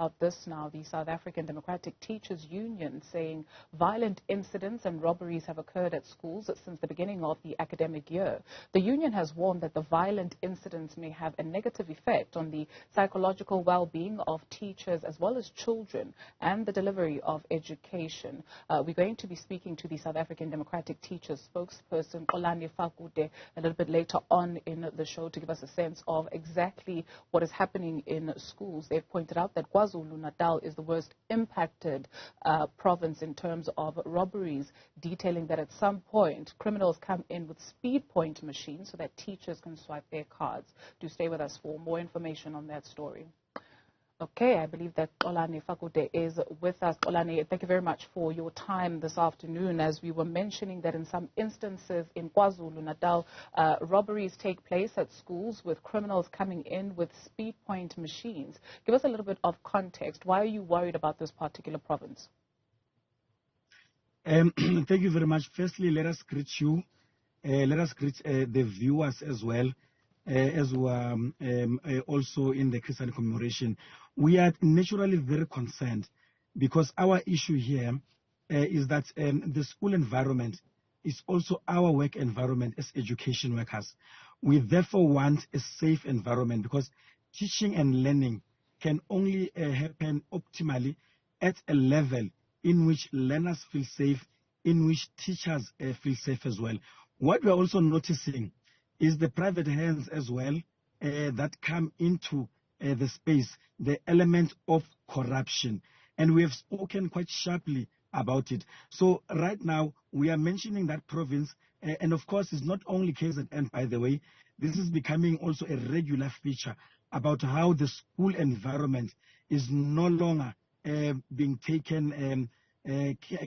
About this now, the South African Democratic Teachers Union saying violent incidents and robberies have occurred at schools since the beginning of the academic year. The union has warned that the violent incidents may have a negative effect on the psychological well-being of teachers as well as children and the delivery of education. We're going to be speaking to the South African Democratic Teachers spokesperson, Xolani Fakude, a little bit later on in the show to give us a sense of exactly what is happening in schools. They've pointed out that KwaZulu-Natal is the worst impacted province in terms of robberies, detailing that at some point criminals come in with speed point machines so that teachers can swipe their cards. Do stay with us for more information on that story. Okay, I believe that Xolani Fakude is with us. Xolani, thank you very much for your time this afternoon. As we were mentioning that in some instances in KwaZulu-Natal, robberies take place at schools with criminals coming in with speed point machines. Give us a little bit of context. Why are you worried about this particular province? Thank you very much. Firstly, let us greet you. Let us greet the viewers as well. As we are also in the Christian commemoration. We are naturally very concerned because our issue here is that the school environment is also our work environment as education workers. We therefore want a safe environment because teaching and learning can only happen optimally at a level in which learners feel safe, in which teachers feel safe as well. What we are also noticing is the private hands as well that come into the space, the element of corruption. And we have spoken quite sharply about it. So right now, we are mentioning that province, and of course, it's not only KZN, by the way, this is becoming also a regular feature about how the school environment is no longer being taken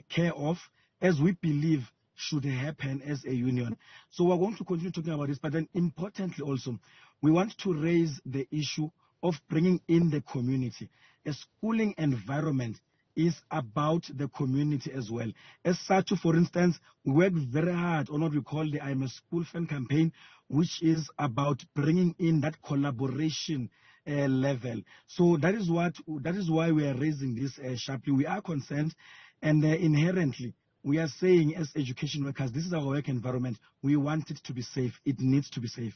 care of, as we believe should happen as a union. So we're going to continue talking about this, but then importantly also, we want to raise the issue of bringing in the community. A schooling environment is about the community as well. As Sadtu, for instance, we work very hard on what we call the I'm a School Fan campaign, which is about bringing in that collaboration level. So that is why we are raising this sharply. We are concerned, and inherently, we are saying as education workers, this is our work environment. We want it to be safe. It needs to be safe.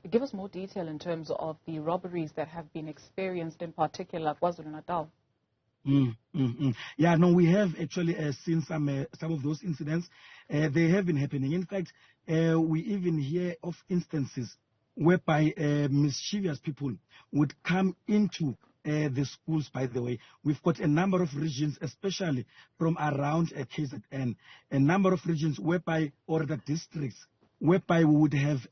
Give us more detail in terms of the robberies that have been experienced, in particular KwaZulu-Natal. Yeah, no, we have actually seen some of those incidents. They have been happening. In fact, we even hear of instances whereby mischievous people would come into the schools, by the way. We've got a number of regions, especially from around KZN, a number of regions whereby, or the districts, whereby we would have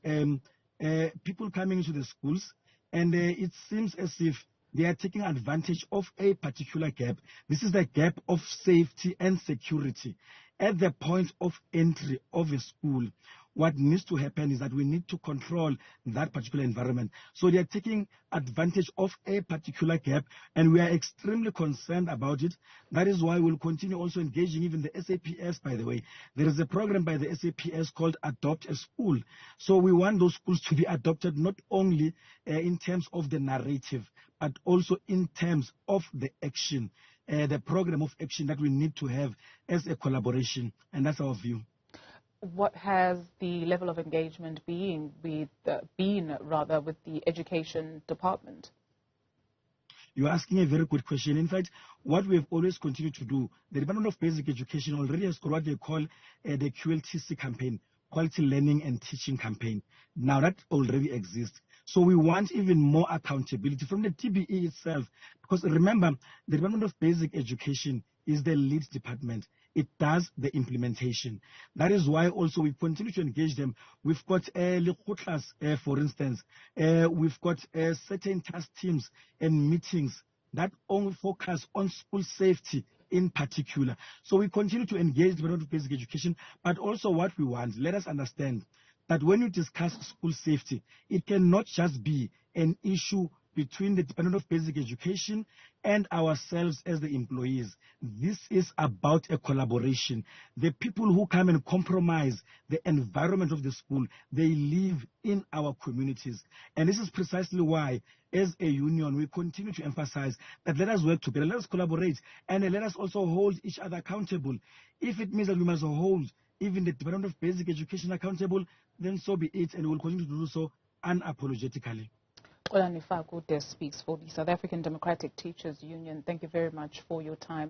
people coming into the schools, and it seems as if they are taking advantage of a particular gap. This is the gap of safety and security. At the point of entry of a school, what needs to happen is that we need to control that particular environment. So they are taking advantage of a particular gap, and we are extremely concerned about it. That is why we'll continue also engaging even the SAPS, by the way. There is a program by the SAPS called Adopt a School. So we want those schools to be adopted not only in terms of the narrative, but also in terms of the action, the program of action that we need to have as a collaboration, and that's our view. What has the level of engagement been with the education department? You're asking a very good question. In fact, what we have always continued to do, the Department of Basic Education already has got what they call the QLTC campaign, Quality Learning and Teaching Campaign. Now that already exists. So we want even more accountability from the TBE itself. Because remember, the Department of Basic Education is the lead department. It does the implementation. That is why also we continue to engage them. We've got Lekotlas, for instance. We've got certain task teams and meetings that only focus on school safety in particular. So we continue to engage the Department of Basic Education, but also what we want, let us understand that when you discuss school safety, it cannot just be an issue between the Department of Basic Education and ourselves as the employees. This is about a collaboration. The people who come and compromise the environment of the school, they live in our communities. And this is precisely why, as a union, we continue to emphasize that let us work together, let us collaborate, and let us also hold each other accountable. If it means that we must hold even the Department of Basic Education accountable, then so be it, and we will continue to do so unapologetically. Xolani Fakude speaks for the South African Democratic Teachers Union. Thank you very much for your time.